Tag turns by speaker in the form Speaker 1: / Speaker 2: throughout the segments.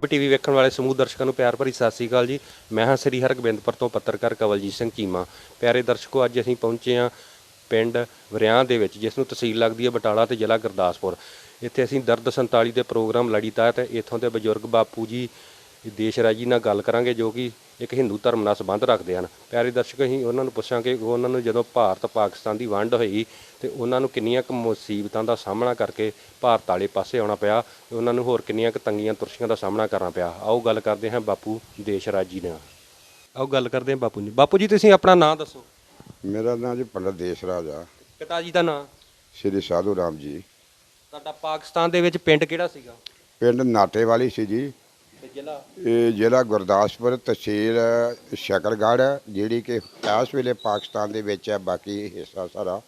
Speaker 1: Punjabi TV ਵੇਖਣ ਵਾਲੇ ਸਮੂਹ ਦਰਸ਼ਕਾਂ ਨੂੰ ਪਿਆਰ ਭਰੀ ਸਤਿ ਸ੍ਰੀ ਅਕਾਲ ਜੀ। ਮੈਂ ਹਾਂ ਸ੍ਰੀ ਹਰਗੋਬਿੰਦਪੁਰ ਤੋਂ ਪੱਤਰਕਾਰ ਕਵਲਜੀਤ ਸਿੰਘ ਚੀਮਾ। ਪਿਆਰੇ ਦਰਸ਼ਕੋ, ਅੱਜ ਅਸੀਂ ਪਹੁੰਚੇ ਹਾਂ ਪਿੰਡ ਵਰਿਆਂਹ ਦੇ ਵਿੱਚ, ਜਿਸ ਨੂੰ ਤਹਿਸੀਲ ਲੱਗਦੀ ਹੈ ਬਟਾਲਾ ਤੇ ਜ਼ਿਲ੍ਹਾ ਗੁਰਦਾਸਪੁਰ। ਇੱਥੇ ਅਸੀਂ ਦਰਦ 47 ਦੇ ਪ੍ਰੋਗਰਾਮ ਲੜੀ ਤਹਿਤ ਇੱਥੋਂ ਦੇ ਬਜ਼ੁਰਗ ਬਾਪੂ ਜੀ ਦੇਸ਼ ਰਾਜ ਜੀ ਨਾਲ ਗੱਲ ਕਰਾਂਗੇ, ਜੋ ਕਿ ਇੱਕ ਹਿੰਦੂ ਧਰਮ ਨਾਲ ਸੰਬੰਧ ਰੱਖਦੇ ਹਨ। ਪਿਆਰੇ ਦਰਸ਼ਕ, ਅਸੀਂ ਉਹਨਾਂ ਨੂੰ ਪੁੱਛਾਂਗੇ ਉਹਨਾਂ ਨੂੰ ਜਦੋਂ ਭਾਰਤ ਪਾਕਿਸਤਾਨ ਦੀ ਵੰਡ ਹੋਈ ਤੇ ਉਹਨਾਂ ਨੂੰ ਕਿੰਨੀਆਂ ਕੁ ਮੁਸੀਬਤਾਂ ਦਾ ਸਾਹਮਣਾ ਕਰਕੇ ਭਾਰਤ ਵਾਲੇ ਪਾਸੇ ਆਉਣਾ ਪਿਆ, ਤੇ ਉਹਨਾਂ ਨੂੰ ਹੋਰ ਕਿੰਨੀਆਂ ਕੁ ਤੰਗੀਆਂ ਤੁਰਸ਼ੀਆਂ ਦਾ ਸਾਹਮਣਾ ਕਰਨਾ ਪਿਆ। ਆਓ ਗੱਲ ਕਰਦੇ ਹਾਂ ਬਾਪੂ ਦੇਸ਼ ਰਾਜ ਜੀ ਨਾਲ। ਆਓ ਗੱਲ ਕਰਦੇ ਹਾਂ ਬਾਪੂ ਜੀ। ਬਾਪੂ ਜੀ, ਤੁਸੀਂ ਆਪਣਾ ਨਾਂ ਦੱਸੋ।
Speaker 2: ਮੇਰਾ ਨਾਮ ਜੀ ਪੰਡਤ ਦੇਸ਼ ਰਾਜ ਆ।
Speaker 1: ਪਿਤਾ ਜੀ ਦਾ ਨਾਂ?
Speaker 2: ਸ਼੍ਰੀ ਸਾਧੂ ਰਾਮ ਜੀ।
Speaker 1: ਤੁਹਾਡਾ ਪਾਕਿਸਤਾਨ ਦੇ ਵਿੱਚ ਪਿੰਡ ਕਿਹੜਾ ਸੀਗਾ?
Speaker 2: ਪਿੰਡ ਨਾਟੇ ਵਾਲੀ ਸੀ ਜੀ।
Speaker 1: ਤੇ ਜ਼ਿਲ੍ਹਾ?
Speaker 2: ਇਹ ਜ਼ਿਲ੍ਹਾ ਗੁਰਦਾਸਪੁਰ, ਤਹਿਸੀਲ ਸ਼ਕਰਗੜ੍ਹ, ਜਿਹੜੀ ਕਿ ਇਸ ਵੇਲੇ ਪਾਕਿਸਤਾਨ ਦੇ ਵਿੱਚ ਹੈ, ਬਾਕੀ ਹਿੱਸਾ ਸਾਰਾ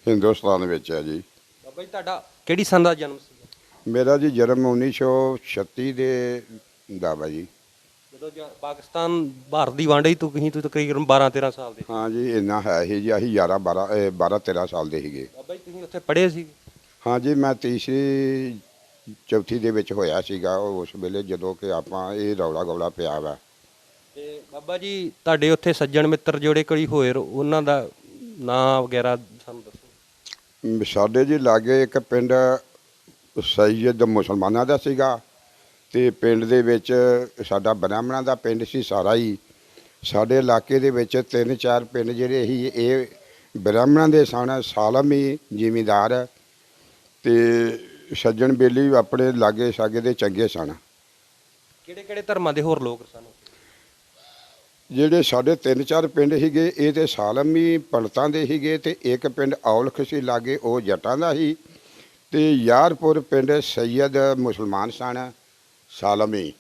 Speaker 2: ਹਿੰਦੁਸਤਾਨ ਵਿੱਚ ਹੈ ਜੀ।
Speaker 1: ਬਾਬਾ ਜੀ, ਤੁਹਾਡਾ ਕਿਹੜੀ ਸੰਨ ਦਾ ਜਨਮ ਸੀਗਾ?
Speaker 2: ਮੇਰਾ ਜੀ ਜਨਮ 1936 ਦੇ ਦਾ ਵਾ ਜੀ।
Speaker 1: ਜਦੋਂ ਪਾਕਿਸਤਾਨ ਭਾਰਤ ਦੀ ਵੰਡ ਹੋਈ ਤੁਸੀਂ ਤਕਰੀਬਨ 12-13 ਸਾਲ ਦੇ?
Speaker 2: ਹਾਂ ਜੀ, ਇੰਨਾ ਹੈ ਹੀ ਜੀ। ਅਸੀਂ 12-13 ਸਾਲ ਦੇ ਸੀਗੇ।
Speaker 1: ਬਾਬਾ ਜੀ, ਤੁਸੀਂ ਉੱਥੇ ਪੜ੍ਹੇ ਸੀ?
Speaker 2: ਹਾਂ ਜੀ, ਮੈਂ ਤੀਸਰੀ ਚੌਥੀ ਦੇ ਵਿੱਚ ਹੋਇਆ ਸੀਗਾ ਉਸ ਵੇਲੇ, ਜਦੋਂ ਕਿ ਆਪਾਂ ਇਹ ਰੌਲਾ ਗੌਲਾ ਪਿਆ ਵਾ।
Speaker 1: ਤੇ ਬਾਬਾ ਜੀ, ਤੁਹਾਡੇ ਉੱਥੇ ਸੱਜਣ ਮਿੱਤਰ ਜਿਹੜੇ ਕੋਈ ਹੋਏ, ਉਹਨਾਂ ਦਾ ਨਾਂ ਵਗੈਰਾ ਸਾਨੂੰ ਦੱਸੋ।
Speaker 2: ਸਾਡੇ ਜੀ ਲਾਗੇ ਇੱਕ ਪਿੰਡ ਸੈਯਦ ਮੁਸਲਮਾਨਾਂ ਦਾ ਸੀਗਾ, ਤੇ ਪਿੰਡ ਦੇ ਵਿੱਚ ਸਾਡਾ ਬ੍ਰਾਹਮਣਾਂ ਦਾ ਪਿੰਡ ਸੀ ਸਾਰਾ ਹੀ। ਸਾਡੇ ਇਲਾਕੇ ਦੇ ਵਿੱਚ 3-4 ਪਿੰਡ ਜਿਹੜੇ ਸੀ ਇਹ ਬ੍ਰਾਹਮਣਾਂ ਦੇ ਸਨ। ਸਾਲਮ ਹੀ ਜ਼ਿਮੀਂਦਾਰ ਤੇ ਸੱਜਣ ਬੇਲੀ ਆਪਣੇ ਲਾਗੇ ਸਾਗੇ ਦੇ ਚੰਗੇ ਸਨ।
Speaker 1: ਕਿਹੜੇ ਕਿਹੜੇ ਧਰਮਾਂ ਦੇ ਹੋਰ ਲੋਕ ਸਨ?
Speaker 2: ਜਿਹੜੇ ਸਾਡੇ 3-4 ਪਿੰਡ ਸੀਗੇ ਇਹ ਤੇ ਸਾਲਮ ਹੀ ਪੰਡਤਾਂ ਦੇ ਸੀਗੇ, ਤੇ ਇੱਕ ਪਿੰਡ ਔਲਖ ਸੀ ਲਾਗੇ, ਉਹ ਜੱਟਾਂ ਦਾ ਸੀ। ਤੇ ਯਾਰਪੁਰ ਪਿੰਡ ਸੈਯਦ ਮੁਸਲਮਾਨ ਸਨ, ਸਾਲਮੀ।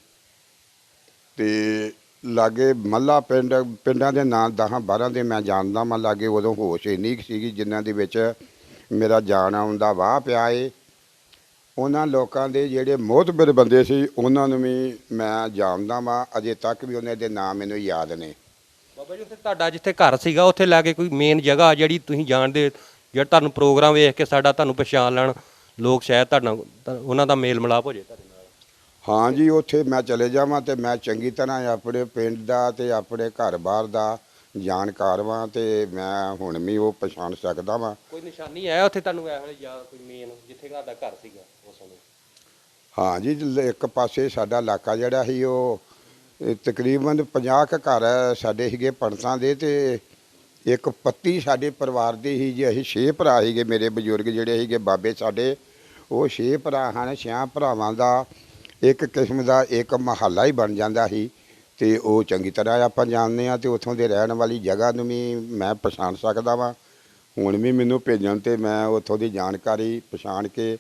Speaker 2: ਤੇ ਲਾਗੇ ਮੱਲਾ ਪਿੰਡਾਂ ਦੇ ਨਾਂ 10-12 ਦੇ ਮੈਂ ਜਾਣਦਾ ਮੈਂ। ਲਾਗੇ ਉਦੋਂ ਹੋਸ਼ ਇੰਨੀ ਕੁ ਸੀਗੀ ਜਿਨ੍ਹਾਂ ਦੇ ਵਿੱਚ ਮੇਰਾ ਜਾਣ ਆਉਣ ਦਾ ਵਾਹ ਪਿਆ ਏ। ਉਹਨਾਂ ਲੋਕਾਂ ਦੇ ਜਿਹੜੇ ਮੋਹਤਬਰ ਬੰਦੇ ਸੀ ਉਹਨਾਂ ਨੂੰ ਵੀ ਮੈਂ ਜਾਣਦਾ ਵਾਂ, ਅਜੇ ਤੱਕ ਵੀ ਉਹਨਾਂ ਦੇ ਨਾਮ ਮੈਨੂੰ ਯਾਦ ਨੇ।
Speaker 1: ਬਾਬਾ ਜੀ, ਉੱਥੇ ਤੁਹਾਡਾ ਜਿੱਥੇ ਘਰ ਸੀਗਾ ਉੱਥੇ ਲੈ ਕੇ ਕੋਈ ਮੇਨ ਜਗ੍ਹਾ ਜਿਹੜੀ ਤੁਸੀਂ ਜਾਣਦੇ, ਜਿਹੜਾ ਤੁਹਾਨੂੰ ਪ੍ਰੋਗਰਾਮ ਵੇਖ ਕੇ ਤੁਹਾਨੂੰ ਪਛਾਣ ਲੈਣ ਲੋਕ, ਸ਼ਾਇਦ ਉਹਨਾਂ ਦਾ ਮੇਲ ਮਿਲਾਪ ਹੋ ਜਾਏ ਤੁਹਾਡੇ ਨਾਲ?
Speaker 2: ਹਾਂ ਜੀ, ਉੱਥੇ ਮੈਂ ਚਲੇ ਜਾਵਾਂ ਤੇ ਮੈਂ ਚੰਗੀ ਤਰ੍ਹਾਂ ਆਪਣੇ ਪਿੰਡ ਦਾ ਤੇ ਆਪਣੇ ਘਰ-ਬਾਰ ਦਾ ਜਾਣਕਾਰ ਵਾਂ, ਤੇ ਮੈਂ ਹੁਣ ਵੀ ਉਹ ਪਛਾਣ ਸਕਦਾ ਵਾਂ।
Speaker 1: ਕੋਈ ਨਿਸ਼ਾਨੀ ਹੈ ਉੱਥੇ ਤੁਹਾਨੂੰ ਇਹੋ ਜਿਹੀ, ਜਾਂ ਕੋਈ ਮੇਨ ਜਿੱਥੇ ਤੁਹਾਡਾ ਘਰ ਸੀਗਾ ਉਸ ਸਮੇਂ?
Speaker 2: ਹਾਂ ਜੀ, ਇੱਕ ਪਾਸੇ ਸਾਡਾ ਇਲਾਕਾ ਜਿਹੜਾ ਸੀ ਉਹ ਤਕਰੀਬਨ 50 ਕੁ ਘਰ ਸਾਡੇ ਸੀਗੇ ਪੰਡਤਾਂ ਦੇ, ਤੇ ਇੱਕ ਪੱਤੀ ਸਾਡੇ ਪਰਿਵਾਰ ਦੀ ਸੀ ਜੀ। ਅਸੀਂ 6 ਭਰਾ ਸੀਗੇ। ਮੇਰੇ ਬਜ਼ੁਰਗ ਜਿਹੜੇ ਸੀਗੇ ਬਾਬੇ ਸਾਡੇ, ਉਹ 6 ਭਰਾ ਹਨ। 6 ਭਰਾਵਾਂ ਦਾ ਇੱਕ ਕਿਸਮ ਦਾ ਇੱਕ ਮਹੱਲਾ ਹੀ ਬਣ ਜਾਂਦਾ ਸੀ, ਤੇ ਉਹ ਚੰਗੀ ਤਰ੍ਹਾਂ ਆਪਾਂ ਜਾਣਦੇ ਹਾਂ। ਤੇ ਉੱਥੋਂ ਦੇ ਰਹਿਣ ਵਾਲੀ ਜਗ੍ਹਾ ਨੂੰ ਵੀ ਮੈਂ ਪਛਾਣ ਸਕਦਾ ਵਾਂ। ਹੁਣ ਵੀ ਮੈਨੂੰ ਭੇਜਣ ਤੇ ਮੈਂ ਉੱਥੋਂ ਦੀ ਜਾਣਕਾਰੀ ਪਛਾਣ ਕੇ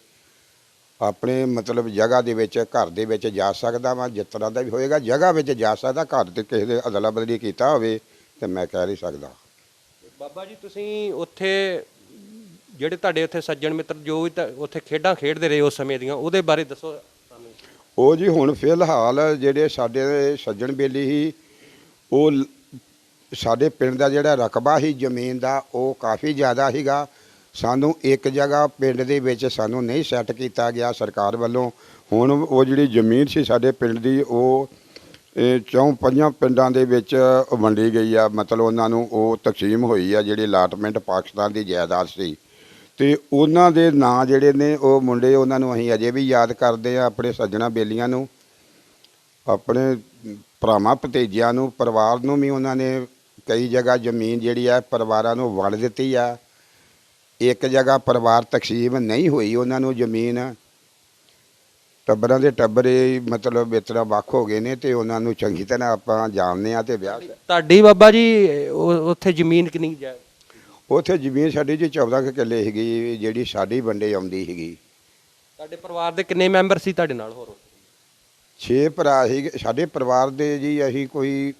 Speaker 2: ਆਪਣੇ ਮਤਲਬ ਜਗ੍ਹਾ ਦੇ ਵਿੱਚ, ਘਰ ਦੇ ਵਿੱਚ ਜਾ ਸਕਦਾ ਵਾਂ। ਜਿਸ ਤਰ੍ਹਾਂ ਦਾ ਵੀ ਹੋਏਗਾ ਜਗ੍ਹਾ ਵਿੱਚ ਜਾ ਸਕਦਾ। ਘਰ ਤੇ ਕਿਸੇ ਦੇ ਅਦਲਾ ਬਦਲੀ ਕੀਤਾ ਹੋਵੇ ਤੇ ਮੈਂ ਕਹਿ ਨਹੀਂ ਸਕਦਾ।
Speaker 1: ਬਾਬਾ ਜੀ, ਤੁਸੀਂ ਉੱਥੇ ਜਿਹੜੇ ਤੁਹਾਡੇ ਉੱਥੇ ਸੱਜਣ ਮਿੱਤਰ ਜੋ ਵੀ ਉੱਥੇ ਖੇਡਾਂ ਖੇਡਦੇ ਰਹੇ ਉਸ ਸਮੇਂ ਦੀਆਂ, ਉਹਦੇ ਬਾਰੇ ਦੱਸੋ ਸਾਨੂੰ।
Speaker 2: ਉਹ ਜੀ ਹੁਣ ਫਿਲਹਾਲ ਜਿਹੜੇ ਸਾਡੇ ਸੱਜਣ ਬੇਲੀ ਸੀ, ਉਹ ਸਾਡੇ ਪਿੰਡ ਦਾ ਜਿਹੜਾ ਰਕਬਾ ਸੀ ਜ਼ਮੀਨ ਦਾ ਉਹ ਕਾਫੀ ਜ਼ਿਆਦਾ ਸੀਗਾ। ਸਾਨੂੰ ਇੱਕ ਜਗ੍ਹਾ ਪਿੰਡ ਦੇ ਵਿੱਚ ਸਾਨੂੰ ਨਹੀਂ ਸੈੱਟ ਕੀਤਾ ਗਿਆ ਸਰਕਾਰ ਵੱਲੋਂ। ਹੁਣ ਉਹ ਜਿਹੜੀ ਜ਼ਮੀਨ ਸੀ ਸਾਡੇ ਪਿੰਡ ਦੀ, ਉਹ 4-5 ਪਿੰਡਾਂ ਦੇ ਵਿੱਚ ਵੰਡੀ ਗਈ ਆ। ਮਤਲਬ ਉਹਨਾਂ ਨੂੰ ਉਹ ਤਕਸੀਮ ਹੋਈ ਆ, ਜਿਹੜੀ ਅਲਾਟਮੈਂਟ ਪਾਕਿਸਤਾਨ ਦੀ ਜਾਇਦਾਦ ਸੀ। ਤੇ ਉਹਨਾਂ ਦੇ ਨਾਂ ਜਿਹੜੇ ਨੇ ਉਹ ਮੁੰਡੇ, ਉਹਨਾਂ ਨੂੰ ਅਸੀਂ ਅਜੇ ਵੀ ਯਾਦ ਕਰਦੇ ਆ, ਆਪਣੇ ਸੱਜਣਾ ਬੇਲੀਆਂ ਨੂੰ, ਆਪਣੇ ਭਰਾਵਾਂ ਭਤੀਜਿਆਂ ਨੂੰ, ਪਰਿਵਾਰ ਨੂੰ ਵੀ ਉਹਨਾਂ ਨੇ ਕਈ ਜਗ੍ਹਾ ਜ਼ਮੀਨ ਜਿਹੜੀ ਆ ਪਰਿਵਾਰਾਂ ਨੂੰ ਵੰਡ ਦਿੱਤੀ ਆ। ਇੱਕ ਜਗ੍ਹਾ ਪਰਿਵਾਰ ਤਕਸੀਮ ਨਹੀਂ ਹੋਈ ਉਹਨਾਂ ਨੂੰ ਜ਼ਮੀਨ। ਟੱਬਰਾਂ ਦੇ ਟੱਬਰੇ ਮਤਲਬ ਇਸ ਤਰ੍ਹਾਂ ਵੱਖ ਹੋ ਗਏ ਨੇ, ਤੇ ਉਹਨਾਂ ਨੂੰ ਚੰਗੀ ਤਰ੍ਹਾਂ ਆਪਾਂ ਜਾਣਦੇ ਹਾਂ। ਤੇ ਵਿਆਹ
Speaker 1: ਤੁਹਾਡੀ ਬਾਬਾ ਜੀ ਉੱਥੇ ਜ਼ਮੀਨ ਕਿੰਨੀ ਹੈ?
Speaker 2: ਉੱਥੇ ਜ਼ਮੀਨ ਸਾਡੀ ਜੀ 14 ਕੁ ਕਿੱਲੇ ਸੀਗੀ, ਜਿਹੜੀ ਸਾਡੀ ਵੰਡੇ ਆਉਂਦੀ ਸੀਗੀ।
Speaker 1: ਤੁਹਾਡੇ ਪਰਿਵਾਰ ਦੇ ਕਿੰਨੇ ਮੈਂਬਰ ਸੀ ਤੁਹਾਡੇ ਨਾਲ ਹੋਰ?
Speaker 2: 6 ਭਰਾ ਸੀਗੇ ਸਾਡੇ ਪਰਿਵਾਰ ਦੇ ਜੀ। ਅਸੀਂ ਕੋਈ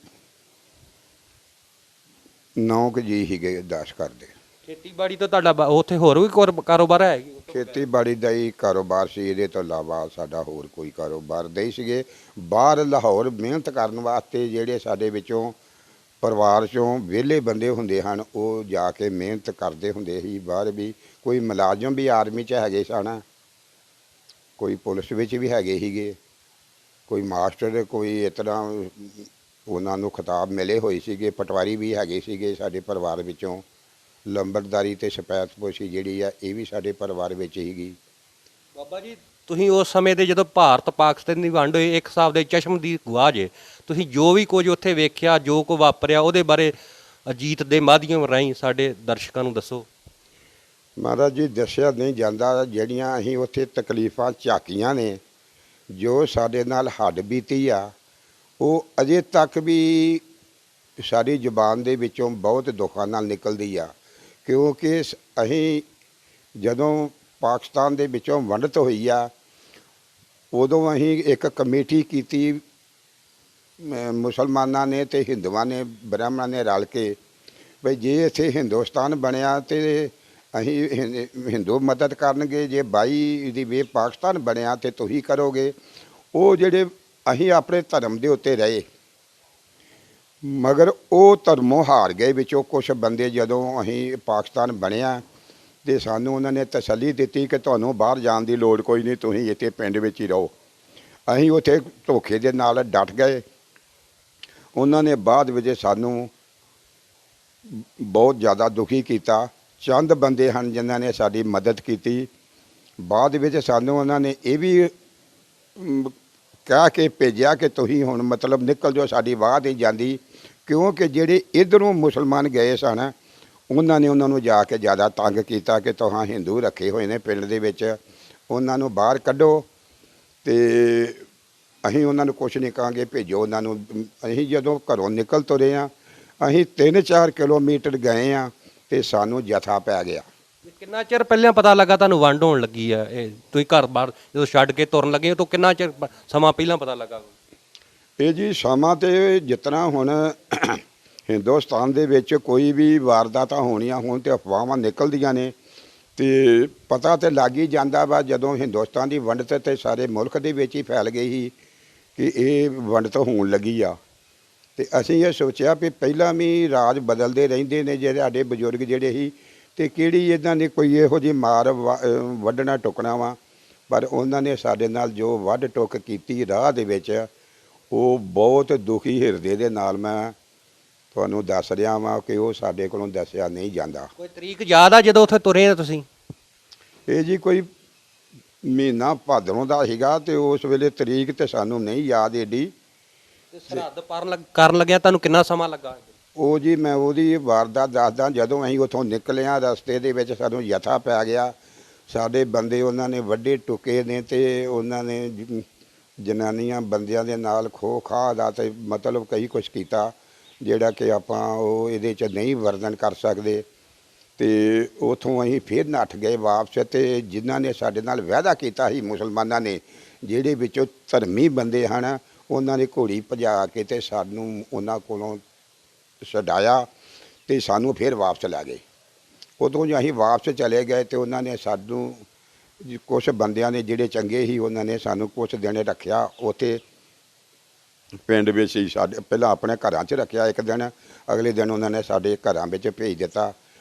Speaker 2: 9 ਕੁ ਜੀ ਸੀਗੇ 10 ਕਰਦੇ।
Speaker 1: ਖੇਤੀਬਾੜੀ ਤਾਂ ਤੁਹਾਡਾ ਉੱਥੇ ਹੋਰ ਵੀ ਕਾਰੋਬਾਰ ਹੈ?
Speaker 2: ਖੇਤੀਬਾੜੀ ਦਾ ਹੀ ਕਾਰੋਬਾਰ ਸੀ, ਇਹਦੇ ਤੋਂ ਇਲਾਵਾ ਸਾਡਾ ਹੋਰ ਕੋਈ ਕਾਰੋਬਾਰ ਨਹੀਂ ਸੀਗੇ। ਬਾਹਰ ਲਾਹੌਰ ਮਿਹਨਤ ਕਰਨ ਵਾਸਤੇ ਜਿਹੜੇ ਸਾਡੇ ਵਿੱਚੋਂ ਪਰਿਵਾਰ 'ਚੋਂ ਵਿਹਲੇ ਬੰਦੇ ਹੁੰਦੇ ਹਨ, ਉਹ ਜਾ ਕੇ ਮਿਹਨਤ ਕਰਦੇ ਹੁੰਦੇ ਸੀ ਬਾਹਰ ਵੀ। ਕੋਈ ਮੁਲਾਜ਼ਮ ਵੀ ਆਰਮੀ 'ਚ ਹੈਗੇ ਸਨ, ਕੋਈ ਪੁਲਿਸ ਵਿੱਚ ਵੀ ਹੈਗੇ ਸੀਗੇ, ਕੋਈ ਮਾਸਟਰ, ਕੋਈ ਇਸ ਤਰ੍ਹਾਂ ਉਹਨਾਂ ਨੂੰ ਖਿਤਾਬ ਮਿਲੇ ਹੋਏ ਸੀਗੇ। ਪਟਵਾਰੀ ਵੀ ਹੈਗੇ ਸੀਗੇ ਸਾਡੇ ਪਰਿਵਾਰ ਵਿੱਚੋਂ। ਲੰਬੜਦਾਰੀ ਤੇ ਸਪੈਤਪੋਸ਼ੀ ਜਿਹੜੀ ਆ ਇਹ ਵੀ ਸਾਡੇ ਪਰਿਵਾਰ ਵਿੱਚ ਹੀਗੀ।
Speaker 1: ਬਾਬਾ ਜੀ ਤੁਸੀਂ ਉਸ ਸਮੇਂ ਦੇ ਜਦੋਂ ਭਾਰਤ ਪਾਕਿਸਤਾਨ ਦੀ ਵੰਡ ਹੋਈ, ਇੱਕ ਹਿਸਾਬ ਦੇ ਚਸ਼ਮਦੀਦ ਗਵਾਹ ਜੇ। ਤੁਸੀਂ ਜੋ ਵੀ ਕੁਝ ਉੱਥੇ ਵੇਖਿਆ, ਜੋ ਕੁ ਵਾਪਰਿਆ, ਉਹਦੇ ਬਾਰੇ ਅਜੀਤ ਦੇ ਮਾਧਿਅਮ ਰਾਹੀਂ ਸਾਡੇ ਦਰਸ਼ਕਾਂ ਨੂੰ ਦੱਸੋ।
Speaker 2: ਮਹਾਰਾਜ ਜੀ, ਦੱਸਿਆ ਨਹੀਂ ਜਾਂਦਾ। ਜਿਹੜੀਆਂ ਅਸੀਂ ਉੱਥੇ ਤਕਲੀਫਾਂ ਝਾਕੀਆਂ ਨੇ, ਜੋ ਸਾਡੇ ਨਾਲ ਹੱਡ ਬੀਤੀ ਆ, ਉਹ ਅਜੇ ਤੱਕ ਵੀ ਸਾਡੀ ਜ਼ੁਬਾਨ ਦੇ ਵਿੱਚੋਂ ਬਹੁਤ ਦੁੱਖਾਂ ਨਾਲ ਨਿਕਲਦੀ ਆ। ਕਿਉਂਕਿ ਅਸੀਂ ਜਦੋਂ ਪਾਕਿਸਤਾਨ ਦੇ ਵਿੱਚੋਂ ਵੰਡਤ ਹੋਈ ਆ, ਉਦੋਂ ਅਸੀਂ ਇੱਕ ਕਮੇਟੀ ਕੀਤੀ, ਮੁਸਲਮਾਨਾਂ ਨੇ ਤੇ ਹਿੰਦੂਆਂ ਨੇ, ਬ੍ਰਾਹਮਣਾਂ ਨੇ ਰਲ ਕੇ, ਬਈ ਜੇ ਇੱਥੇ ਹਿੰਦੁਸਤਾਨ ਬਣਿਆ ਤੇ ਅਸੀਂ ਹਿੰਦੂ ਮਦਦ ਕਰਨਗੇ, ਜੇ 22 ਦੀ ਵੇ ਪਾਕਿਸਤਾਨ ਬਣਿਆ ਤੇ ਤੁਸੀਂ ਕਰੋਗੇ। ਉਹ ਜਿਹੜੇ ਅਸੀਂ ਆਪਣੇ ਧਰਮ ਦੇ ਉੱਤੇ ਰਹੇ, ਮਗਰ ਉਹ ਧਰਮੋਂ ਹਾਰ ਗਏ। ਵਿੱਚੋਂ ਕੁਛ ਬੰਦੇ ਜਦੋਂ ਅਸੀਂ ਪਾਕਿਸਤਾਨ ਬਣਿਆ ਤੇ ਸਾਨੂੰ ਉਹਨਾਂ ਨੇ ਤਸੱਲੀ ਦਿੱਤੀ ਕਿ ਤੁਹਾਨੂੰ ਬਾਹਰ ਜਾਣ ਦੀ ਲੋੜ ਕੋਈ ਨਹੀਂ, ਤੁਸੀਂ ਇੱਥੇ ਪਿੰਡ ਵਿੱਚ ਹੀ ਰਹੋ। ਅਸੀਂ ਉੱਥੇ ਧੋਖੇ ਦੇ ਨਾਲ ਡਟ ਗਏ। ਉਹਨਾਂ ਨੇ ਬਾਅਦ ਵਿੱਚ ਸਾਨੂੰ ਬਹੁਤ ਜ਼ਿਆਦਾ ਦੁਖੀ ਕੀਤਾ। ਚੰਦ ਬੰਦੇ ਹਨ ਜਿਨ੍ਹਾਂ ਨੇ ਸਾਡੀ ਮਦਦ ਕੀਤੀ। ਬਾਅਦ ਵਿੱਚ ਸਾਨੂੰ ਉਹਨਾਂ ਨੇ ਇਹ ਵੀ ਕਹਿ ਕੇ ਭੇਜਿਆ ਕਿ ਤੁਸੀਂ ਹੁਣ ਮਤਲਬ ਨਿਕਲ ਜਾਓ, ਸਾਡੀ ਵਾਹ ਨਹੀਂ ਜਾਂਦੀ। ਕਿਉਂਕਿ ਜਿਹੜੇ ਇੱਧਰੋਂ ਮੁਸਲਮਾਨ ਗਏ ਸਨ, ਉਹਨਾਂ ਨੇ ਉਹਨਾਂ ਨੂੰ ਜਾ ਕੇ ਜ਼ਿਆਦਾ ਤੰਗ ਕੀਤਾ ਕਿ ਤੁਹਾਂ ਹਿੰਦੂ ਰੱਖੇ ਹੋਏ ਨੇ ਪਿੰਡ ਦੇ ਵਿੱਚ, ਉਹਨਾਂ ਨੂੰ ਬਾਹਰ ਕੱਢੋ। ਤੇ ਅਸੀਂ ਉਹਨਾਂ ਨੂੰ ਕੁਛ ਨਹੀਂ ਕਹਾਂਗੇ, ਭੇਜੋ ਉਹਨਾਂ ਨੂੰ। ਅਸੀਂ ਜਦੋਂ ਘਰੋਂ ਨਿਕਲ ਤੁਰੇ ਹਾਂ, ਅਸੀਂ 3-4 ਕਿਲੋਮੀਟਰ ਗਏ ਹਾਂ ਤੇ ਸਾਨੂੰ ਜਥਾ ਪੈ ਗਿਆ।
Speaker 1: ਕਿੰਨਾ ਚਿਰ ਪਹਿਲਾਂ ਪਤਾ ਲੱਗਾ ਤੁਹਾਨੂੰ ਵੰਡ ਹੋਣ ਲੱਗੀ ਆ? ਇਹ ਤੁਸੀਂ ਘਰ ਬਾਹਰ ਜਦੋਂ ਛੱਡ ਕੇ ਤੁਰਨ ਲੱਗੇ ਤੋਂ ਕਿੰਨਾ ਚਿਰ ਸਮਾਂ ਪਹਿਲਾਂ ਪਤਾ ਲੱਗਾ?
Speaker 2: ਇਹ ਜੀ ਸਮਾਂ ਤੇ ਜਿਤਨਾ ਹੁਣ ਹਿੰਦੁਸਤਾਨ ਦੇ ਵਿੱਚ ਕੋਈ ਵੀ ਵਾਰਦਾਤਾਂ ਹੋਣੀਆਂ ਹੋਣ ਤੇ ਅਫਵਾਹਾਂ ਨਿਕਲਦੀਆਂ ਨੇ, ਤੇ ਪਤਾ ਤੇ ਲੱਗ ਹੀ ਜਾਂਦਾ ਵਾ। ਜਦੋਂ ਹਿੰਦੁਸਤਾਨ ਦੀ ਵੰਡ ਤੇ ਸਾਰੇ ਮੁਲਕ ਦੇ ਵਿੱਚ ਹੀ ਫੈਲ ਗਈ ਸੀ ਕਿ ਇਹ ਵੰਡ ਤਾਂ ਹੋਣ ਲੱਗੀ ਆ। ਤੇ ਅਸੀਂ ਇਹ ਸੋਚਿਆ ਵੀ ਪਹਿਲਾਂ ਵੀ ਰਾਜ ਬਦਲਦੇ ਰਹਿੰਦੇ ਨੇ ਜਿਹੜੇ ਸਾਡੇ ਬਜ਼ੁਰਗ ਜਿਹੜੇ ਸੀ, ਤੇ ਕਿਹੜੀ ਇਹਨਾਂ ਨੇ ਕੋਈ ਇਹੋ ਜਿਹੀ ਮਾਰ ਵੱਢਣਾ ਟੁਕਣਾ ਵਾ। ਪਰ ਉਹਨਾਂ ਨੇ ਸਾਡੇ ਨਾਲ ਜੋ ਵੱਢ ਟੁੱਕ ਕੀਤੀ ਰਾਹ ਦੇ ਵਿੱਚ, ਉਹ ਬਹੁਤ ਦੁਖੀ ਹਿਰਦੇ ਦੇ ਨਾਲ ਮੈਂ ਤੁਹਾਨੂੰ ਦੱਸ ਰਿਹਾ ਵਾਂ ਕਿ ਉਹ ਸਾਡੇ ਕੋਲੋਂ ਦੱਸਿਆ ਨਹੀਂ ਜਾਂਦਾ।
Speaker 1: ਕੋਈ ਤਰੀਕ ਯਾਦ ਆ ਜਦੋਂ ਉੱਥੇ ਤੁਰੇ ਆ ਤੁਸੀਂ?
Speaker 2: ਇਹ ਜੀ ਕੋਈ ਮਹੀਨਾ ਭਾਦਰੋਂ ਦਾ ਸੀਗਾ, ਤੇ ਉਸ ਵੇਲੇ ਤਰੀਕ ਤੇ ਸਾਨੂੰ ਨਹੀਂ ਯਾਦ ਏਡੀ।
Speaker 1: ਤੇ ਸਰਹੱਦ ਪਾਰ ਕਰਨ ਲੱਗਿਆ ਤੁਹਾਨੂੰ ਕਿੰਨਾ ਸਮਾਂ ਲੱਗਾ?
Speaker 2: ਉਹ ਜੀ ਮੈਂ ਉਹਦੀ ਵਾਰਦਾਤ ਦੱਸਦਾ। ਜਦੋਂ ਅਸੀਂ ਉੱਥੋਂ ਨਿਕਲੇ ਹਾਂ, ਰਸਤੇ ਦੇ ਵਿੱਚ ਸਾਨੂੰ ਜਥਾ ਪੈ ਗਿਆ। ਸਾਡੇ ਬੰਦੇ ਉਹਨਾਂ ਨੇ ਵੱਡੇ ਟੁਕੇ ਨੇ, ਤੇ ਉਹਨਾਂ ਨੇ ਜਨਾਨੀਆਂ ਬੰਦਿਆਂ ਦੇ ਨਾਲ ਖੋਹ ਖਾਹ ਦਾ ਤੇ ਮਤਲਬ ਕਈ ਕੁਛ ਕੀਤਾ ਜਿਹੜਾ ਕਿ ਆਪਾਂ ਉਹ ਇਹਦੇ 'ਚ ਨਹੀਂ ਵਰਣਨ ਕਰ ਸਕਦੇ। ਤੇ ਉੱਥੋਂ ਅਸੀਂ ਫਿਰ ਨੱਠ ਗਏ ਵਾਪਸ। ਤੇ ਜਿਨ੍ਹਾਂ ਨੇ ਸਾਡੇ ਨਾਲ ਵਾਅਦਾ ਕੀਤਾ ਸੀ ਮੁਸਲਮਾਨਾਂ ਨੇ, ਜਿਹੜੇ ਵਿੱਚੋਂ ਧਰਮੀ ਬੰਦੇ ਹਨ, ਉਹਨਾਂ ਨੇ ਘੋੜੀ ਭਜਾ ਕੇ ਤੇ ਸਾਨੂੰ ਉਹਨਾਂ ਕੋਲੋਂ ਛਡਾਇਆ ਤੇ ਸਾਨੂੰ ਫਿਰ ਵਾਪਸ ਲੈ ਗਏ। ਉਦੋਂ ਜੋ ਅਸੀਂ ਵਾਪਸ ਚਲੇ ਗਏ ਤੇ ਉਹਨਾਂ ਨੇ ਸਾਨੂੰ ਕੁਛ ਬੰਦਿਆਂ ਨੇ ਜਿਹੜੇ ਚੰਗੇ ਸੀ, ਉਹਨਾਂ ਨੇ ਸਾਨੂੰ ਕੁਛ ਦਿਨ ਰੱਖਿਆ ਉੱਥੇ ਪਿੰਡ ਵਿੱਚ ਹੀ। ਸਾਡੇ ਪਹਿਲਾਂ ਆਪਣੇ ਘਰਾਂ 'ਚ ਰੱਖਿਆ ਇੱਕ ਦਿਨ, ਅਗਲੇ ਦਿਨ ਉਹਨਾਂ ਨੇ ਸਾਡੇ ਘਰਾਂ ਵਿੱਚ ਭੇਜ ਦਿੱਤਾ।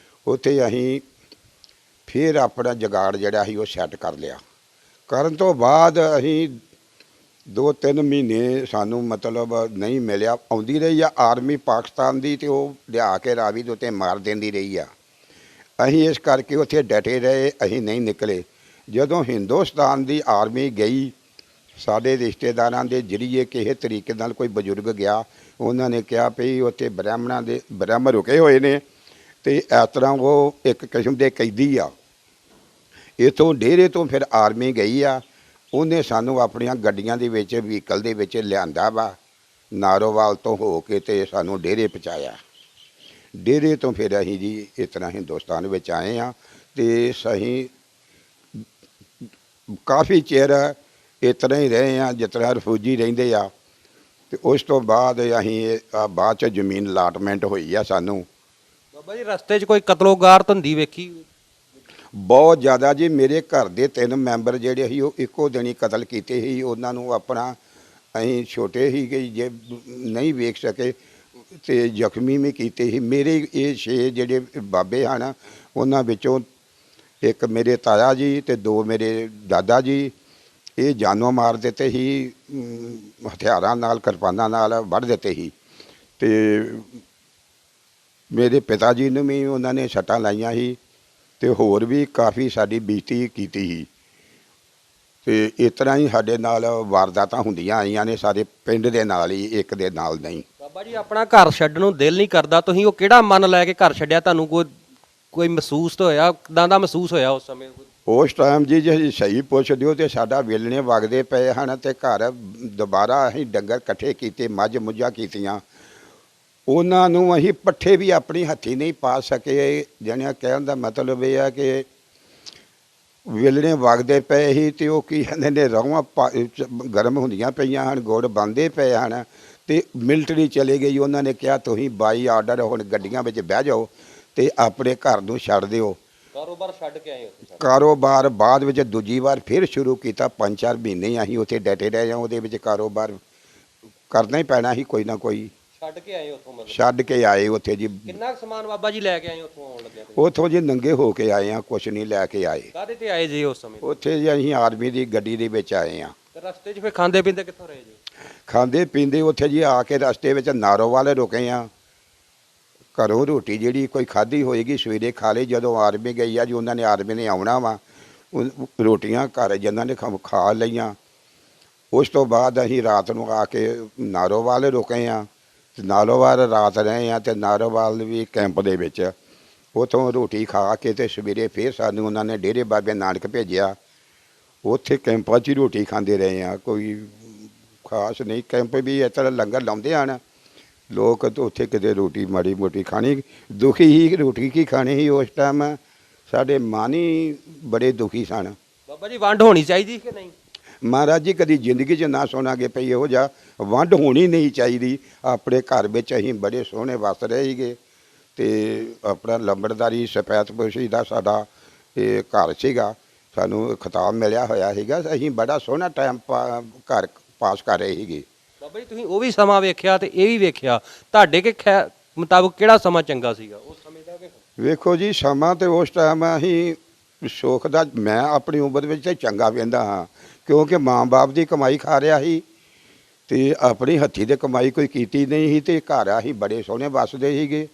Speaker 2: ਉੱਥੇ ਅਸੀਂ ਫਿਰ ਆਪਣਾ ਜੁਗਾੜ ਜਿਹੜਾ ਸੀ ਉਹ ਸੈੱਟ ਕਰ ਲਿਆ। ਕਰਨ ਤੋਂ ਬਾਅਦ ਅਸੀਂ 2-3 ਮਹੀਨੇ ਸਾਨੂੰ ਮਤਲਬ ਨਹੀਂ ਮਿਲਿਆ। ਆਉਂਦੀ ਰਹੀ ਆ ਆਰਮੀ ਪਾਕਿਸਤਾਨ ਦੀ, ਤੇ ਉਹ ਲਿਆ ਕੇ ਰਾਵੀ ਦੇ ਉੱਤੇ ਮਾਰ ਦਿੰਦੀ ਰਹੀ ਆ। ਅਸੀਂ ਇਸ ਕਰਕੇ ਉੱਥੇ ਡਟੇ ਰਹੇ, ਅਸੀਂ ਨਹੀਂ ਨਿਕਲੇ। ਜਦੋਂ ਹਿੰਦੁਸਤਾਨ ਦੀ ਆਰਮੀ ਗਈ, ਸਾਡੇ ਰਿਸ਼ਤੇਦਾਰਾਂ ਦੇ ਜ਼ਰੀਏ ਕਿਸੇ ਤਰੀਕੇ ਨਾਲ ਕੋਈ ਬਜ਼ੁਰਗ ਗਿਆ, ਉਹਨਾਂ ਨੇ ਕਿਹਾ ਵੀ ਉੱਥੇ ਬ੍ਰਾਹਮਣ ਰੁਕੇ ਹੋਏ ਨੇ, ਤੇ ਇਸ ਤਰ੍ਹਾਂ ਉਹ ਇੱਕ ਕਿਸਮ ਦੇ ਕੈਦੀ ਆ। ਇੱਥੋਂ ਡੇਰੇ ਤੋਂ ਫਿਰ ਆਰਮੀ ਗਈ ਆ, ਉਹਨੇ ਸਾਨੂੰ ਆਪਣੀਆਂ ਗੱਡੀਆਂ ਦੇ ਵਿੱਚ, ਵਹੀਕਲ ਦੇ ਵਿੱਚ ਲਿਆਂਦਾ ਵਾ, ਨਾਰੋਵਾਲ ਤੋਂ ਹੋ ਕੇ ਤੇ ਸਾਨੂੰ ਡੇਰੇ ਪਹੁੰਚਾਇਆ। ਡੇਰੇ ਤੋਂ ਫਿਰ ਅਸੀਂ ਜੀ ਇਸ ਤਰ੍ਹਾਂ ਹਿੰਦੁਸਤਾਨ ਵਿੱਚ ਆਏ ਹਾਂ। ਤੇ ਅਸੀਂ ਕਾਫੀ ਚਿਰ ਇਸ ਤਰ੍ਹਾਂ ਹੀ ਰਹੇ ਹਾਂ ਜਿਸ ਤਰ੍ਹਾਂ ਰਫੂਜੀ ਰਹਿੰਦੇ ਆ। ਤੇ ਉਸ ਤੋਂ ਬਾਅਦ ਅਸੀਂ ਬਾਅਦ 'ਚ ਜ਼ਮੀਨ ਅਲਾਟਮੈਂਟ ਹੋਈ ਆ ਸਾਨੂੰ।
Speaker 1: ਬਾਬਾ ਜੀ ਰਸਤੇ 'ਚ ਕੋਈ ਕਤਲੋਗਾਰਤ ਹੁੰਦੀ ਵੇਖੀ?
Speaker 2: ਬਹੁਤ ਜ਼ਿਆਦਾ ਜੀ। ਮੇਰੇ ਘਰ ਦੇ 3 ਮੈਂਬਰ ਜਿਹੜੇ ਸੀ ਉਹ ਇੱਕੋ ਦਿਨ ਹੀ ਕਤਲ ਕੀਤੇ ਸੀ। ਉਹਨਾਂ ਨੂੰ ਆਪਣਾ, ਅਸੀਂ ਛੋਟੇ ਸੀ ਕਿ ਜੇ ਨਹੀਂ ਵੇਖ ਸਕੇ, ਤੇ ਜ਼ਖਮੀ ਵੀ ਕੀਤੇ ਸੀ। ਮੇਰੇ ਇਹ 6 ਜਿਹੜੇ ਬਾਬੇ ਹਨ, ਉਹਨਾਂ ਵਿੱਚੋਂ ਇੱਕ ਮੇਰੇ ਤਾਇਆ ਜੀ ਤੇ 2 ਮੇਰੇ ਦਾਦਾ ਜੀ, ਇਹ ਜਾਨੋਂ ਮਾਰ ਦਿੱਤੇ ਸੀ, ਹਥਿਆਰਾਂ ਨਾਲ, ਕਿਰਪਾਨਾਂ ਨਾਲ ਵੱਢ ਦਿੱਤੇ ਸੀ। ਤੇ ਮੇਰੇ ਪਿਤਾ ਜੀ ਨੂੰ ਵੀ ਉਹਨਾਂ ਨੇ ਸੱਟਾਂ ਲਾਈਆਂ ਸੀ ਤੇ ਹੋਰ ਵੀ ਕਾਫੀ ਸਾਡੀ ਬੇਇੱਜ਼ਤੀ ਕੀਤੀ ਸੀ। ਤੇ ਇਸ ਤਰ੍ਹਾਂ ਹੀ ਸਾਡੇ ਨਾਲ ਵਾਰਦਾਤਾਂ ਹੁੰਦੀਆਂ ਆਈਆਂ ਨੇ, ਸਾਡੇ ਪਿੰਡ ਦੇ ਨਾਲ ਹੀ, ਇੱਕ ਦੇ ਨਾਲ ਨਹੀਂ।
Speaker 1: ਬਾਬਾ ਜੀ ਆਪਣਾ ਘਰ ਛੱਡਣ ਨੂੰ ਦਿਲ ਨਹੀਂ ਕਰਦਾ, ਤੁਸੀਂ ਉਹ ਕਿਹੜਾ ਮਨ ਲੈ ਕੇ ਘਰ ਛੱਡਿਆ? ਤੁਹਾਨੂੰ ਕੋਈ ਮਹਿਸੂਸ ਤਾਂ ਹੋਇਆ, ਕਿੱਦਾਂ ਦਾ ਮਹਿਸੂਸ ਹੋਇਆ ਉਸ ਸਮੇਂ?
Speaker 2: ਉਸ ਟਾਈਮ ਜੀ ਜੇ ਸਹੀ ਪੁੱਛਦੇ ਹੋ ਤੇ ਸਾਡਾ ਵੇਲਣੇ ਵਗਦੇ ਪਏ ਹਨ ਤੇ ਘਰ ਦੁਬਾਰਾ ਅਸੀਂ ਡੰਗਰ ਇਕੱਠੇ ਕੀਤੇ, ਮੱਝ ਮੁੱਝਾਂ ਕੀਤੀਆਂ, ਉਹਨਾਂ ਨੂੰ ਅਸੀਂ ਪੱਠੇ ਵੀ ਆਪਣੀ ਹੱਥੀਂ ਨਹੀਂ ਪਾ ਸਕੇ। ਜਾਣਿਆ ਕਹਿਣ ਦਾ ਮਤਲਬ ਇਹ ਆ ਕਿ ਵੇਲਣੇ ਵਗਦੇ ਪਏ ਸੀ ਤੇ ਉਹ ਕੀ ਕਹਿੰਦੇ ਨੇ, ਰੌਆਂ ਗਰਮ ਹੁੰਦੀਆਂ ਪਈਆਂ ਹਨ, ਗੁੜ ਬਣਦੇ ਪਏ ਹਨ ਤੇ ਮਿਲਟਰੀ ਚਲੇ ਗਈ। ਉਹਨਾਂ ਨੇ ਕਿਹਾ ਤੁਸੀਂ ਬਾਈ ਆਰਡਰ ਹੁਣ ਗੱਡੀਆਂ ਵਿੱਚ ਬਹਿ ਜਾਓ ਤੇ ਆਪਣੇ ਘਰ ਨੂੰ ਛੱਡ ਦਿਓ।
Speaker 1: ਕਾਰੋਬਾਰ ਛੱਡ ਕੇ ਆਏ ਉੱਥੇ?
Speaker 2: ਕਾਰੋਬਾਰ ਬਾਅਦ ਵਿੱਚ ਦੂਜੀ ਵਾਰ ਫਿਰ ਸ਼ੁਰੂ ਕੀਤਾ, 5-4 ਮਹੀਨੇ ਅਸੀਂ ਉੱਥੇ ਡਟੇ ਰਹੇ ਹਾਂ। ਉਹਦੇ ਵਿੱਚ ਕਾਰੋਬਾਰ ਕਰਨਾ ਹੀ ਪੈਣਾ ਸੀ ਕੋਈ ਨਾ ਕੋਈ।
Speaker 1: ਛੱਡ ਕੇ ਆਏ ਉੱਥੋਂ? ਮਤਲਬ
Speaker 2: ਛੱਡ ਕੇ ਆਏ ਉੱਥੇ ਜੀ।
Speaker 1: ਕਿੰਨਾ ਸਮਾਨ ਬਾਬਾ ਜੀ ਲੈ ਕੇ ਆਏ ਉੱਥੋਂ ਆਉਣ ਲੱਗਿਆ?
Speaker 2: ਉੱਥੋਂ ਜੀ ਨੰਗੇ ਹੋ ਕੇ ਆਏ ਹਾਂ, ਕੁਛ ਨਹੀਂ ਲੈ ਕੇ ਆਏ।
Speaker 1: ਕਾਹਦੇ ਤੇ ਆਏ ਜੀ ਉਸ ਸਮੇਂ?
Speaker 2: ਉੱਥੇ ਜੀ ਅਸੀਂ ਆਰਮੀ ਦੀ ਗੱਡੀ ਦੇ ਵਿੱਚ ਆਏ ਹਾਂ।
Speaker 1: ਤੇ ਰਸਤੇ 'ਚ ਫਿਰ ਖਾਂਦੇ ਪੀਂਦੇ ਕਿੱਥੋਂ ਰਹੇ ਜੀ?
Speaker 2: ਖਾਂਦੇ ਪੀਂਦੇ ਉੱਥੇ ਜੀ ਆ ਕੇ ਰਸਤੇ ਵਿੱਚ ਨਾਰੋਵਾਲ ਰੁਕੇ ਹਾਂ। ਘਰੋਂ ਰੋਟੀ ਜਿਹੜੀ ਕੋਈ ਖਾਧੀ ਹੋਏਗੀ ਸਵੇਰੇ ਖਾ ਲਈ, ਜਦੋਂ ਆਰਮੀ ਗਈ ਆ ਜੀ, ਉਹਨਾਂ ਨੇ ਆਰਮੀ ਨੇ ਆਉਣਾ ਵਾ, ਰੋਟੀਆਂ ਘਰ ਜਿਨ੍ਹਾਂ ਨੇ ਖਾ ਲਈਆਂ। ਉਸ ਤੋਂ ਬਾਅਦ ਅਸੀਂ ਰਾਤ ਨੂੰ ਆ ਕੇ ਨਾਰੋਵਾਲ ਰੁਕੇ ਹਾਂ ਤੇ ਨਾਰੋਵਾਲ ਰਾਤ ਰਹੇ ਹਾਂ ਤੇ ਨਾਰੋਵਾਲ ਵੀ ਕੈਂਪ ਦੇ ਵਿੱਚ। ਉੱਥੋਂ ਰੋਟੀ ਖਾ ਕੇ ਤੇ ਸਵੇਰੇ ਫਿਰ ਸਾਨੂੰ ਉਹਨਾਂ ਨੇ ਡੇਰੇ ਬਾਬੇ ਨਾਨਕ ਭੇਜਿਆ। ਉੱਥੇ ਕੈਂਪਾਂ 'ਚ ਹੀ ਰੋਟੀ ਖਾਂਦੇ ਰਹੇ ਹਾਂ, ਕੋਈ ਖਾਸ ਨਹੀਂ। ਕੈਂਪ ਵੀ ਇਸ ਤਰ੍ਹਾਂ ਲੰਗਰ ਲਾਉਂਦੇ ਹਨ ਲੋਕ, ਤਾਂ ਉੱਥੇ ਕਿਤੇ ਰੋਟੀ ਮਾੜੀ ਮੋਟੀ ਖਾਣੀ, ਦੁਖੀ ਹੀ, ਰੋਟੀ ਕੀ ਖਾਣੀ ਸੀ ਉਸ ਟਾਈਮ। ਸਾਡੇ ਮਨ ਹੀ ਬੜੇ ਦੁਖੀ ਸਨ।
Speaker 1: ਬਾਬਾ ਜੀ ਵੰਡ ਹੋਣੀ ਚਾਹੀਦੀ ਕਿ ਨਹੀਂ?
Speaker 2: ਮਹਾਰਾਜ ਜੀ ਕਦੀ ਜ਼ਿੰਦਗੀ 'ਚ ਨਾ ਸੁਣਾਂਗੇ ਪਈ ਇਹੋ ਜਿਹਾ, ਵੰਡ ਹੋਣੀ ਨਹੀਂ ਚਾਹੀਦੀ। ਆਪਣੇ ਘਰ ਵਿੱਚ ਅਸੀਂ ਬੜੇ ਸੋਹਣੇ ਵਸ ਰਹੇ ਸੀਗੇ ਤੇ ਆਪਣਾ ਲੰਬੜਦਾਰੀ ਸਫੈਦਪੋਸ਼ੀ ਦਾ ਸਾਡਾ ਇਹ ਘਰ ਸੀਗਾ, ਸਾਨੂੰ ਖਿਤਾਬ ਮਿਲਿਆ ਹੋਇਆ ਸੀਗਾ। ਅਸੀਂ ਬੜਾ ਸੋਹਣਾ ਟਾਈਮ ਘਰ ਪਾਸ ਕਰ ਰਹੇ ਸੀਗੇ।
Speaker 1: ਬਾਬਾ ਜੀ ਤੁਸੀਂ ਉਹ ਵੀ ਸਮਾਂ ਵੇਖਿਆ ਤੇ ਇਹ ਵੀ ਵੇਖਿਆ, ਤੁਹਾਡੇ ਕੇ ਮੁਤਾਬਕ ਕਿਹੜਾ ਸਮਾਂ ਚੰਗਾ ਸੀਗਾ ਉਸ ਸਮੇਂ ਦਾ?
Speaker 2: ਵੇਖੋ ਜੀ ਸਮਾਂ ਤੇ ਉਸ ਟਾਈਮ ਅਸੀਂ ਸੁੱਖ ਦਾ, ਮੈਂ ਆਪਣੀ ਉਮਰ ਵਿੱਚ ਤਾਂ ਚੰਗਾ ਵੇਂਦਾ ਹਾਂ, ਕਿਉਂਕਿ ਮਾਂ-ਬਾਪ ਦੀ ਕਮਾਈ ਖਾ ਰਿਹਾ ਸੀ ਤੇ ਆਪਣੀ ਹੱਥੀਂ ਦੀ ਕਮਾਈ ਕੋਈ ਕੀਤੀ ਨਹੀਂ ਸੀ ਤੇ ਘਰ ਅਸੀਂ ਬੜੇ ਸੋਹਣੇ ਵੱਸਦੇ ਸੀਗੇ।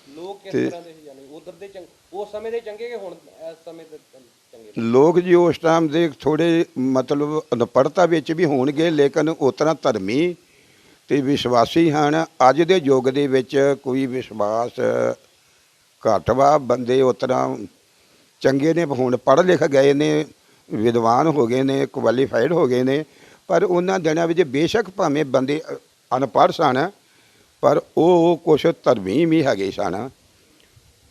Speaker 1: ਲੋਕ ਕਿਸ ਤਰ੍ਹਾਂ ਦੇ ਸੀ ਜਾਨੀ ਉਧਰ ਦੇ ਉਸ ਸਮੇਂ ਦੇ ਚੰਗੇ ਕਿ ਹੁਣ ਇਸ ਸਮੇਂ ਦੇ ਚੰਗੇ?
Speaker 2: ਲੋਕ ਜੀ ਉਸ ਟਾਈਮ ਦੇ ਥੋੜ੍ਹੇ ਮਤਲਬ ਅਨਪੜ੍ਹਤਾ ਵਿੱਚ ਵੀ ਹੋਣਗੇ, ਲੇਕਿਨ ਉਸ ਤਰ੍ਹਾਂ ਧਰਮੀ ਤੇ ਵਿਸ਼ਵਾਸੀ ਹਨ। ਅੱਜ ਦੇ ਯੁੱਗ ਦੇ ਵਿੱਚ ਕੋਈ ਵਿਸ਼ਵਾਸ ਘੱਟ ਵਾ, ਬੰਦੇ ਉਸ ਤਰ੍ਹਾਂ ਚੰਗੇ ਨੇ, ਹੁਣ ਪੜ੍ਹ ਲਿਖ ਗਏ ਨੇ, ਵਿਦਵਾਨ ਹੋ ਗਏ ਨੇ, ਕੁਆਲੀਫਾਈਡ ਹੋ ਗਏ ਨੇ, ਪਰ ਉਹਨਾਂ ਦਿਨਾਂ ਵਿੱਚ ਬੇਸ਼ੱਕ ਭਾਵੇਂ ਬੰਦੇ ਅਨਪੜ੍ਹ ਸਨ ਪਰ ਉਹ ਕੁਛ ਧਰਮੀ ਵੀ ਹੈਗੇ ਸਨ।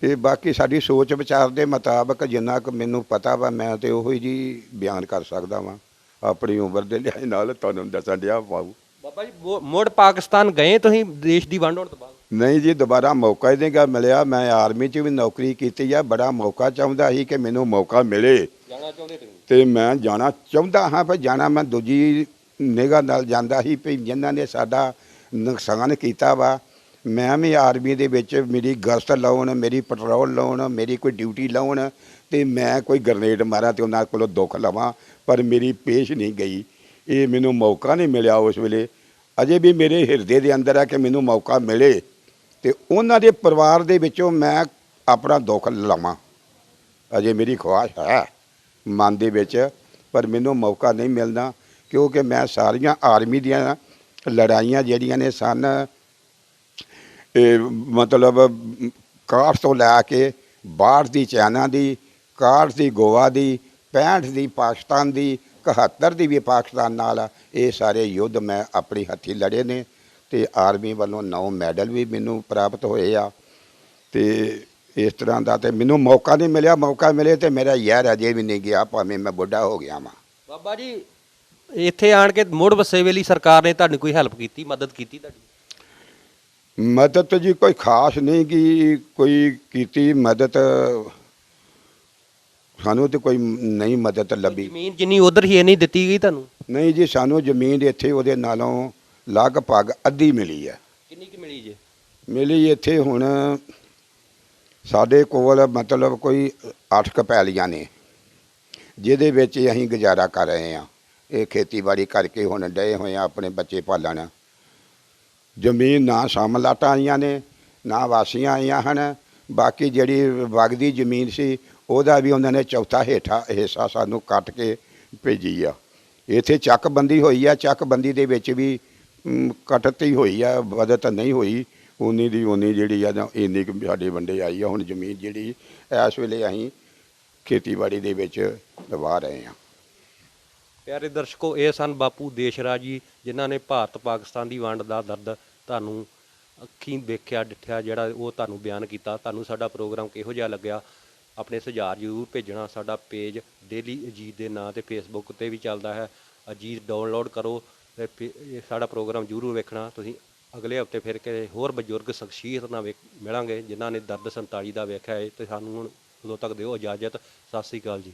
Speaker 2: ਤੇ ਬਾਕੀ ਸਾਡੀ ਸੋਚ ਵਿਚਾਰ ਦੇ ਮੁਤਾਬਕ ਜਿੰਨਾ ਕੁ ਮੈਨੂੰ ਪਤਾ ਵਾ, ਮੈਂ ਤੇ ਉਹੋ ਜੀ ਬਿਆਨ ਕਰ ਸਕਦਾ ਵਾਂ ਆਪਣੀ ਉਮਰ ਦੇ ਲਿਹਾਜ਼ ਨਾਲ, ਤੁਹਾਨੂੰ ਦੱਸਣ ਡਿਆ ਪਾਊ।
Speaker 1: ਬਾਬਾ ਜੀ ਮੁੜ ਪਾਕਿਸਤਾਨ ਗਏ ਤੁਸੀਂ ਦੇਸ਼ ਦੀ ਵੰਡ ਹੋਣ ਤੋਂ ਬਾਅਦ?
Speaker 2: ਨਹੀਂ ਜੀ, ਦੁਬਾਰਾ ਮੌਕਾ ਹੀ ਨਹੀਂ ਮਿਲਿਆ। ਮੈਂ ਆਰਮੀ 'ਚ ਵੀ ਨੌਕਰੀ ਕੀਤੀ ਆ, ਬੜਾ ਮੌਕਾ ਚਾਹੁੰਦਾ ਸੀ ਕਿ ਮੈਨੂੰ ਮੌਕਾ ਮਿਲੇ।
Speaker 1: ਜਾਣਾ ਚਾਹੁੰਦੇ ਤੁਸੀਂ?
Speaker 2: ਤੇ ਮੈਂ ਜਾਣਾ ਚਾਹੁੰਦਾ ਹਾਂ, ਪਰ ਜਾਣਾ ਮੈਂ ਦੂਜੀ ਨਿਗਾਹ ਨਾਲ ਜਾਂਦਾ ਸੀ ਵੀ ਜਿਨ੍ਹਾਂ ਨੇ ਸਾਡਾ ਨੁਕਸਾਨ ਕੀਤਾ ਵਾ। ਮੈਂ ਵੀ ਆਰਮੀ ਦੇ ਵਿੱਚ ਮੇਰੀ ਗਸ਼ਤ ਲਾਉਣ, ਮੇਰੀ ਪੈਟਰੋਲ ਲਾਉਣ, ਮੇਰੀ ਕੋਈ ਡਿਊਟੀ ਲਾਉਣ ਤੇ ਮੈਂ ਕੋਈ ਗਰਨੇਡ ਮਾਰਾਂ ਤੇ ਉਹਨਾਂ ਕੋਲੋਂ ਦੁੱਖ ਲਵਾਂ, ਪਰ ਮੇਰੀ ਪੇਸ਼ ਨਹੀਂ ਗਈ। ਇਹ ਮੈਨੂੰ ਮੌਕਾ ਨਹੀਂ ਮਿਲਿਆ ਉਸ ਵੇਲੇ। ਅਜੇ ਵੀ ਮੇਰੇ ਹਿਰਦੇ ਦੇ ਅੰਦਰ ਆ ਕਿ ਮੈਨੂੰ ਮੌਕਾ ਮਿਲੇ ਤੇ ਉਹਨਾਂ ਦੇ ਪਰਿਵਾਰ ਦੇ ਵਿੱਚੋਂ ਮੈਂ ਆਪਣਾ ਦੁੱਖ ਲਵਾਂ। ਅਜੇ ਮੇਰੀ ਖੁਆਇਸ਼ ਹੈ ਮਨ ਦੇ ਵਿੱਚ, ਪਰ ਮੈਨੂੰ ਮੌਕਾ ਨਹੀਂ ਮਿਲਦਾ, ਕਿਉਂਕਿ ਮੈਂ ਸਾਰੀਆਂ ਆਰਮੀ ਦੀਆਂ ਲੜਾਈਆਂ ਜਿਹੜੀਆਂ ਨੇ ਸਨ, ਮਤਲਬ 61 ਤੋਂ ਲੈ ਕੇ 62 ਦੀ ਚਾਈਨਾ ਦੀ, 61 ਦੀ ਗੋਆ ਦੀ, 65 ਦੀ ਪਾਕਿਸਤਾਨ ਦੀ, 71 ਦੀ ਵੀ ਪਾਕਿਸਤਾਨ ਨਾਲ, ਇਹ ਸਾਰੇ ਯੁੱਧ ਮੈਂ ਆਪਣੀ ਹੱਥੀਂ ਲੜੇ ਨੇ ਤੇ ਆਰਮੀ ਵੱਲੋਂ 9 ਮੈਡਲ ਵੀ ਮੈਨੂੰ ਪ੍ਰਾਪਤ ਹੋਏ ਆ। ਤੇ ਇਸ ਤਰ੍ਹਾਂ ਦਾ ਤੇ ਮੈਨੂੰ ਮੌਕਾ ਨਹੀਂ ਮਿਲਿਆ। ਮੌਕਾ ਮਿਲੇ ਤੇ ਮੇਰਾ ਯਾਰ ਅਜੇ ਵੀ ਨਹੀਂ ਗਿਆ, ਭਾਵੇਂ ਮੈਂ ਬੁੱਢਾ ਹੋ ਗਿਆ ਵਾਂ।
Speaker 1: ਬਾਬਾ ਜੀ ਇੱਥੇ ਆਣ ਕੇ ਮੁੜ ਵਸੇਵੇ ਲਈ ਸਰਕਾਰ ਨੇ ਤੁਹਾਨੂੰ ਕੋਈ ਹੈਲਪ ਕੀਤੀ, ਮਦਦ ਕੀਤੀ ਤੁਹਾਡੀ?
Speaker 2: ਮਦਦ ਜੀ ਕੋਈ ਖਾਸ ਨਹੀਂ ਕੋਈ ਕੀਤੀ ਮਦਦ, ਸਾਨੂੰ ਤੇ ਕੋਈ ਨਹੀਂ ਮਦਦ ਲੱਭੀ।
Speaker 1: ਜ਼ਮੀਨ ਜਿੰਨੀ ਉਧਰ ਹੀ ਨਹੀਂ ਦਿੱਤੀ ਗਈ ਤੁਹਾਨੂੰ?
Speaker 2: ਨਹੀਂ ਜੀ, ਸਾਨੂੰ ਜ਼ਮੀਨ ਇੱਥੇ ਉਹਦੇ ਨਾਲੋਂ ਲਗਭਗ ਅੱਧੀ ਮਿਲੀ ਹੈ।
Speaker 1: ਕਿੰਨੀ ਕੁ ਮਿਲੀ ਜੇ?
Speaker 2: ਮਿਲੀ ਇੱਥੇ ਹੁਣ ਸਾਡੇ ਕੋਲ ਮਤਲਬ ਕੋਈ 8 ਕੁ ਪੈਲੀਆਂ ਨੇ, ਜਿਹਦੇ ਵਿੱਚ ਅਸੀਂ ਗੁਜ਼ਾਰਾ ਕਰ ਰਹੇ ਹਾਂ। ਇਹ ਖੇਤੀਬਾੜੀ ਕਰਕੇ ਹੁਣ ਡਏ ਹੋਏ ਆ ਆਪਣੇ ਬੱਚੇ ਪਾਲਣ। ਜ਼ਮੀਨ ਨਾ ਸਾਮਲਾਟਾਂ ਆਈਆਂ ਨੇ ਨਾ ਵਾਸੀਆਂ ਆਈਆਂ ਹਨ। ਬਾਕੀ ਜਿਹੜੀ ਵਗਦੀ ਜ਼ਮੀਨ ਸੀ ਉਹਦਾ ਵੀ ਉਹਨਾਂ ਨੇ ਚੌਥਾ ਹਿੱਸਾ ਸਾਨੂੰ ਕੱਟ ਕੇ ਭੇਜੀ ਆ। ਇੱਥੇ ਚੱਕਬੰਦੀ ਹੋਈ ਆ, ਚੱਕਬੰਦੀ ਦੇ ਵਿੱਚ ਵੀ ਕਟਤੀ ਹੋਈ ਆ, ਬਦਤ ਨਹੀਂ ਹੋਈ। ਉਨੀ ਦੀ ਉਨੀ ਜਿਹੜੀ ਆ ਨਾ ਇੰਨੀ ਕੁ ਸਾਡੇ ਵੰਡੇ ਆਈ ਆ। ਹੁਣ ਜ਼ਮੀਨ ਜਿਹੜੀ ਇਸ ਵੇਲੇ ਅਸੀਂ ਖੇਤੀਬਾੜੀ ਦੇ ਵਿੱਚ ਲਵਾ ਰਹੇ ਹਾਂ।
Speaker 1: ਪਿਆਰੇ ਦਰਸ਼ਕੋ, ਇਹ ਸਨ ਬਾਪੂ ਦੇਸ਼ਰਾਜ ਜੀ, ਜਿਨ੍ਹਾਂ ਨੇ ਭਾਰਤ ਪਾਕਿਸਤਾਨ ਦੀ ਵੰਡ ਦਾ ਦਰਦ ਤੁਹਾਨੂੰ ਅੱਖੀਂ ਵੇਖਿਆ ਡਿੱਠਿਆ, ਜਿਹੜਾ ਉਹ ਤੁਹਾਨੂੰ ਬਿਆਨ ਕੀਤਾ। ਤੁਹਾਨੂੰ ਸਾਡਾ ਪ੍ਰੋਗਰਾਮ ਕਿਹੋ ਜਿਹਾ ਲੱਗਿਆ, ਆਪਣੇ ਸੁਝਾਅ ਜ਼ਰੂਰ ਭੇਜਣਾ। ਸਾਡਾ ਪੇਜ ਡੇਲੀ ਅਜੀਤ ਦੇ ਨਾਂ 'ਤੇ ਫੇਸਬੁੱਕ 'ਤੇ ਵੀ ਚੱਲਦਾ ਹੈ। ਅਜੀਤ ਡਾਊਨਲੋਡ ਕਰੋ ਅਤੇ ਸਾਡਾ ਪ੍ਰੋਗਰਾਮ ਜ਼ਰੂਰ ਵੇਖਣਾ। ਤੁਸੀਂ ਅਗਲੇ ਹਫ਼ਤੇ ਫਿਰ ਕਿਸੇ ਹੋਰ ਬਜ਼ੁਰਗ ਸ਼ਖਸੀਅਤ ਨਾਲ ਮਿਲਾਂਗੇ, ਜਿਨ੍ਹਾਂ ਨੇ ਦਰਦ 47 ਦਾ ਵੇਖਿਆ ਹੈ। ਅਤੇ ਸਾਨੂੰ ਹੁਣ ਉਦੋਂ ਤੱਕ ਦਿਓ ਇਜਾਜ਼ਤ। ਸਤਿ ਸ਼੍ਰੀ ਅਕਾਲ ਜੀ।